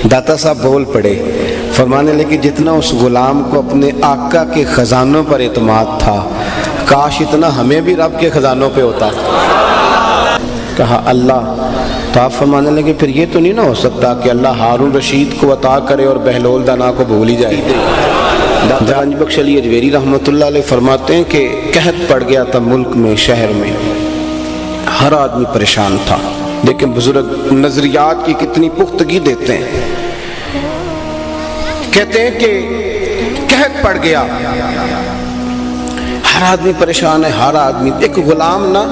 दाता साहब बोल पड़े, फरमाने लगे जितना उस गुलाम को अपने आका के ख़जानों पर एतमाद था, काश इतना हमें भी रब के ख़जानों पे होता। कहा अल्लाह। तो आप फरमाने लगे फिर ये तो नहीं ना हो सकता कि अल्लाह हारून रशीद को अता करे और बहलोल दाना को भूल ही जाए। दानिश बख्श अली अजमेरी रहमतुल्लाह अलैह फरमाते हैं कि कहत पड़ गया था मुल्क में, शहर में, हर आदमी परेशान था। लेकिन बुजुर्ग नजरियात की कितनी पुख्तगी देते हैं। कहते हैं कि कहत पड़ गया, हर आदमी परेशान है, हर आदमी। एक गुलाम ना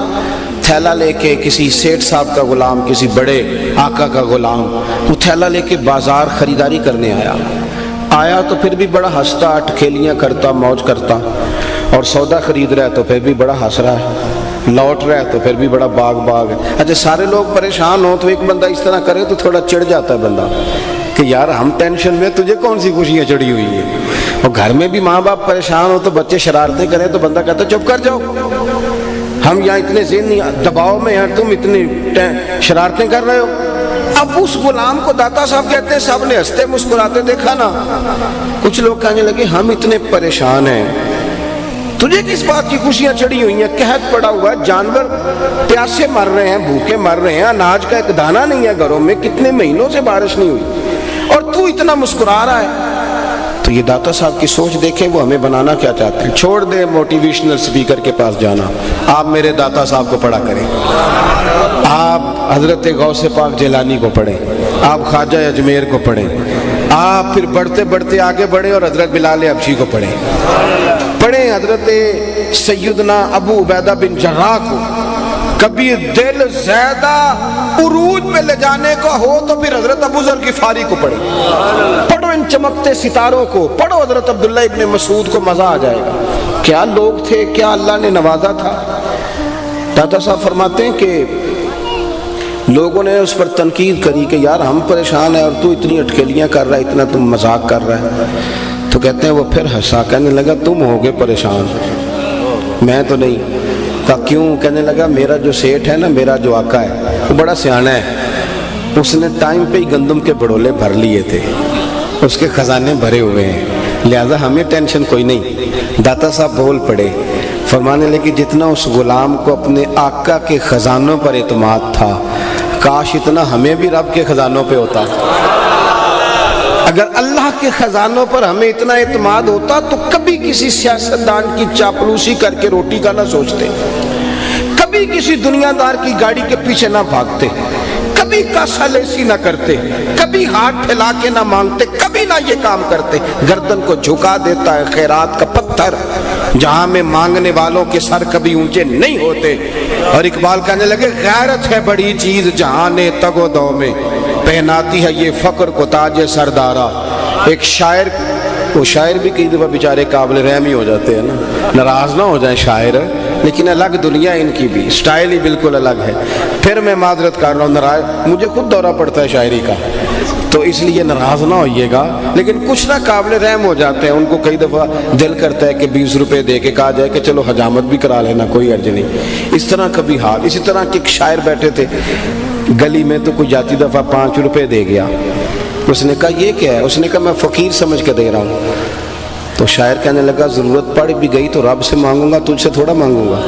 थैला लेके, किसी सेठ साहब का गुलाम, किसी बड़े आका का गुलाम, वो थैला लेके बाजार खरीदारी करने आया तो फिर भी बड़ा हंसता, अटखेलियाँ करता, मौज करता, और सौदा खरीद रहा है तो फिर भी बड़ा हंस रहा है, लौट रहा है तो फिर भी बड़ा बाग है। अच्छा, सारे लोग परेशान हो तो एक बंदा इस तरह करे तो थोड़ा चिढ़ जाता है बंदा कि यार हम टेंशन में, तुझे कौन सी खुशियाँ चढ़ी हुई है। और घर में भी माँ बाप परेशान हो तो बच्चे शरारतें करें तो बंदा कहता चुप कर जाओ, हम यहाँ इतने ज़हनी दबाव में हैं, तुम इतनी शरारतें कर रहे हो। अब उस गुलाम को दाता साहब कहते हैं, सब ने हंसते मुस्कुराते देखा ना। कुछ लोग कहने लगे हम इतने परेशान हैं, तुझे किस बात की खुशियां चढ़ी हुई हैं? कहत पड़ा हुआ है, जानवर प्यासे मर रहे हैं, भूखे मर रहे हैं, अनाज का एक दाना नहीं है घरों में, कितने महीनों से बारिश नहीं हुई और तू इतना मुस्कुरा रहा है। तो ये दाता साहब की सोच देखें, वो हमें बनाना क्या चाहते हैं। छोड़ दे मोटिवेशनल स्पीकर के पास जाना, आप मेरे दाता साहब को पढ़ा करें, आप हजरत गौसे पाक जिलानी को पढ़ें, आप ख्वाजा अजमेर को पढ़ें, आप फिर बढ़ते बढ़ते आगे बढ़े और हजरत बिलाल हबशी को पढ़ें, हजरत सैयदना अबू उबैदा बिन जर्राह को। कभी दिल ज्यादा उरूज पे ले जाने का हो तो फिर हजरत अबू ज़र गिफ़ारी को पढ़ो इन चमकते सितारों को, पढ़ो हजरत अब्दुल्लाह इब्ने मसूद को, मजा आ जाएगा। क्या लोग थे, क्या अल्लाह ने नवाजा था। दाता साहब फरमाते हैं कि लोगों ने उस पर तनकीद करी कि यार हम परेशान हैं और तू इतनी अटकेलियाँ कर रहा है, इतना तुम मजाक कर रहा है। तो कहते हैं वो फिर हंसा, कहने लगा तुम होगे परेशान, मैं तो नहीं। कहा क्यों? कहने लगा मेरा जो सेठ है ना, मेरा जो आका है वो बड़ा सियाना है, उसने टाइम पे ही गंदम के बड़ोले भर लिए थे, उसके खजाने भरे हुए हैं, लिहाजा हमें टेंशन कोई नहीं। दाता साहब बोल पड़े, फरमाने लगे जितना उस गुलाम को अपने आका के खजानों पर एतमाद था, काश इतना हमें भी रब के खजानों पे होता। अगर अल्लाह के खजानों पर हमें इतना एतमाद होता तो कभी किसी सियासतदान की चापलूसी करके रोटी का ना सोचते, कभी किसी दुनियादार की गाड़ी के पीछे ना भागते, कभी कासालेसी ना करते, कभी हाथ फैला के ना मांगते, कभी ना ये काम करते। गर्दन को झुका देता है खैरात का पत्थर, जहां में मांगने वालों के सर कभी ऊंचे नहीं होते। और इकबाल कहने लगे गैरत है बड़ी चीज जहां ने तगो दो में, पहनाती है ये फक्र को ताजे सरदारा। एक शायर, वो शायर भी कई दफा बेचारे काबिल रहमी हो जाते हैं ना, नाराज ना हो जाए शायर, लेकिन अलग दुनिया इनकी भी, स्टाइल ही बिल्कुल अलग है। फिर मैं माजरत कर रहा हूँ, नाराज मुझे खुद दौरा पड़ता है शायरी का, तो इसलिए नाराज ना होइएगा। लेकिन कुछ ना काबिल रहम हो जाते हैं, उनको कई दफ़ा दिल करता है कि 20 रुपये दे के कहा जाए कि चलो हजामत भी करा लेना, कोई अर्ज नहीं। इस तरह कभी हाल। इसी तरह के एक शायर बैठे थे गली में, तो कोई जाती दफ़ा 5 रुपये दे गया। उसने कहा ये क्या है? उसने कहा मैं फ़कीर समझ के दे रहा हूँ। तो शायर कहने लगा ज़रूरत पड़ भी गई तो रब से मांगूंगा, तुझसे थोड़ा मांगूंगा।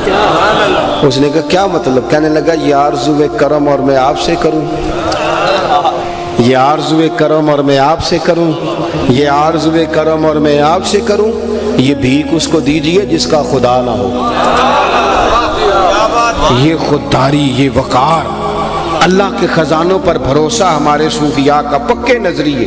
उसने कहा क्या मतलब? कहने लगा ये आरज़ुए करम और मैं आपसे करूँ, ये आरज़ुए करम और मैं आपसे करूँ, ये आरज़ुए करम और मैं आपसे करूँ, ये भीख उसको दीजिए जिसका खुदा ना हो। ये खुददारी, ये वक़ार, अल्लाह के ख़जानों पर भरोसा हमारे सूफिया का पक्के नजरिए।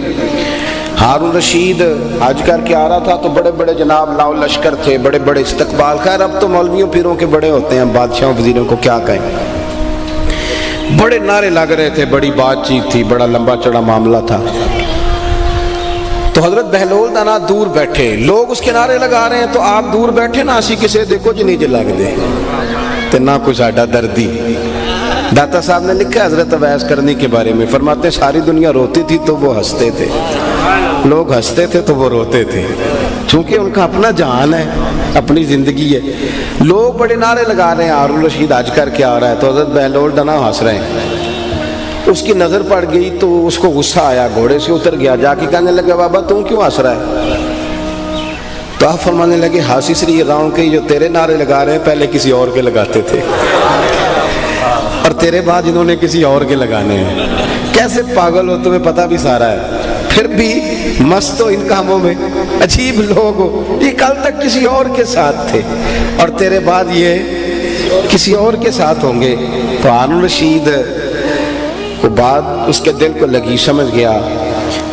हारून रशीद हज करके आ रहा था तो बड़े बड़े जनाब लाओ लश्कर थे, बड़े बड़े इस्तकबाल। खैर अब तो मौलवियों पीरों के बड़े होते हैं, बादशाहों वजीरों को क्या कहें। बड़े नारे लग रहे थे, बड़ी बातचीत थी, बड़ा लंबा चौड़ा मामला था। तो हजरत बहलोल दाना दूर बैठे, लोग उसके नारे लगा रहे हैं, तो आप दूर बैठे ना, असी किसे देखो जी नीचे लग दे ते ना कोई साडा दर्दी। दाता साहब ने लिखा हजरत अवैस करनी के बारे में, फरमाते सारी दुनिया रोती थी तो वो हंसते थे, लोग हंसते थे तो वो रोते थे, चूंकि उनका अपना जान है, अपनी जिंदगी है। लोग बड़े नारे लगा रहे हैं, हारून रशीद हज करके आ रहा है, तो हजरत बहलोल दाना हंस रहे हैं। उसकी नजर पड़ गई तो उसको गुस्सा आया, घोड़े से उतर गया, जाके कहने लगा बाबा तू क्यों हंस रहा है? तो आप फरमाने लगे हंस इसलिए रहा हूं कि जो तेरे नारे लगा रहे हैं पहले किसी और के लगाते थे और तेरे बाद इन्होंने किसी और के लगाने हैं। कैसे पागल हो, तुम्हें पता भी सारा है, फिर भी मस्त हो इन कामों में। अजीब लोग हो, ये कल तक किसी और के साथ थे और तेरे बाद ये किसी और के साथ होंगे। तो हारून रशीद को बात उसके दिल को लगी, समझ गया,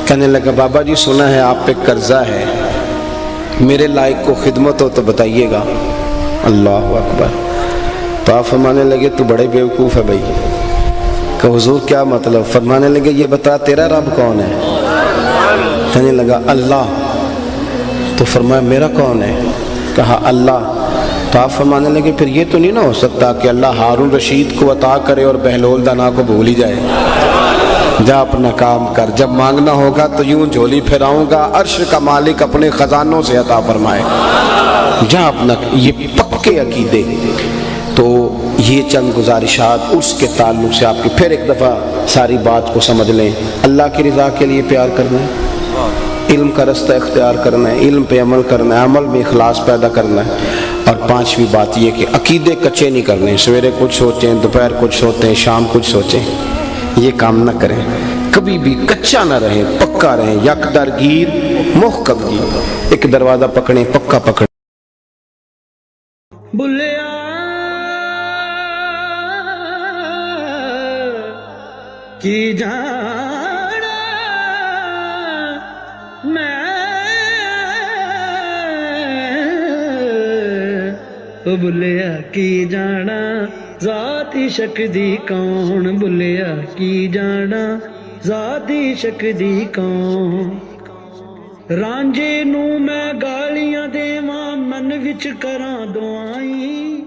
कहने लगा बाबा जी सुना है आप पे कर्जा है, मेरे लायक को खिदमत हो तो बताइएगा। अल्लाह अकबर। तो आप फरमाने लगे तू बड़े बेवकूफ़ है भाई। कि हुजूर क्या मतलब? फरमाने लगे ये बता तेरा रब कौन है? कहने लगा अल्लाह। तो फरमाया मेरा कौन है? कहा अल्लाह। तो आप फरमाने लगे फिर ये तो नहीं ना हो सकता कि अल्लाह हारून रशीद को अता करे और बहलोल दाना को भूल ही जाए। जा अपना काम कर, जब मांगना होगा तो यूं झोली फिराऊंगा, अर्श का मालिक अपने खजानों से अता फरमाए। जा अपना, ये पक्के अकीदे। तो ये चंद गुजारिशात उसके ताल्लुक से आपकी फिर एक दफ़ा सारी बात को समझ लें। अल्लाह की रज़ा के लिए प्यार करना है, इल्म का रास्ता इख्तियार करना है, इल्म पे अमल करना है, अमल में इखलास पैदा करना है। और पांचवी बात ये कि अकीदे कच्चे नहीं करने, सवेरे कुछ सोचें, दोपहर कुछ सोचें, शाम कुछ सोचें, ये काम ना करें। कभी भी कच्चा ना रहे, पक्का रहे। यकदरगीर मोहकबगीर, एक दरवाज़ा पकड़ें, पक्का पकड़ें। बुल्लिया की जाना मैं, ओ बुल्लिया की जाना ज़ाती शकदी कौन, बुल्लिया की जाना ज़ाती शकदी कौन। रांझे नू मैं गालियां देवां मन विच करां दुआई,